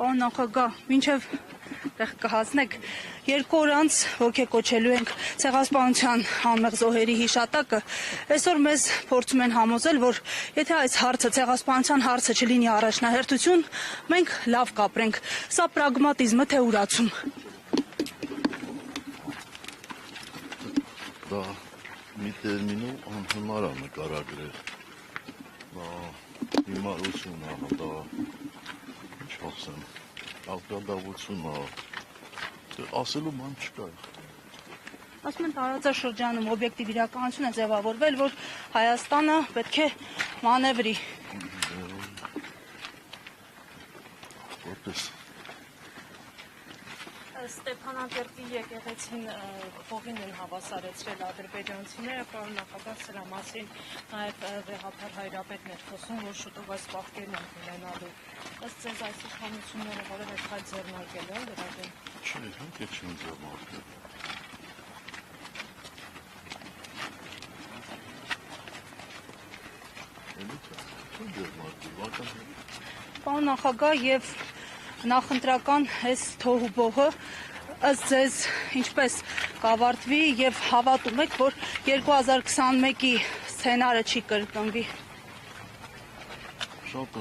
Պարոն նախագահ, մինչև տեղ կհասնեք, 2 օր անց ոգեկոչելու ենք ցեղասպանության անմեղ զոհերի հիշատակը, այսօր մեզ փորձում են համոզել, որ եթե այս հարցը, ցեղասպանության հարցը չլինի առաջնահերթություն, մենք լավ կապրենք, սա պրագմատիզմը թե ուրացում։ Դա մի տերմինով անհնար է նկարագրել, դա հիմարություն է, դա ինչ ասեմ, ալկադավություն է, ասելու ման չկա։ Ասում են տարածաշրջանում օբյեկտիվ իրականություն է ձևավորվել, որ Հայաստանը պետք է մանևրի։ Որպես Ստեփանակերտի եկեղեցին փողին են հավասարեցրել ադրբեջանցիները, պարոն նախագահ, սրա մասին նաև վեհապար հայրապետն էր խոսում, որ շուտով այս պահքերն են ունենալու։ Ըստ ձեզ այս իշխանությունները որևէ քայլ ձեռնարկել են դրա դեմ։ չէ, իհարկե չեն ձեռնարկել։ Պարոն նախագահ, եւ նախընտրական այս թոհուբոհը ըստ ձեզ ինչպես կավարտվի եւ հավատում եք, որ 2021-ի սցենարը չի կրկնվի։ Շատ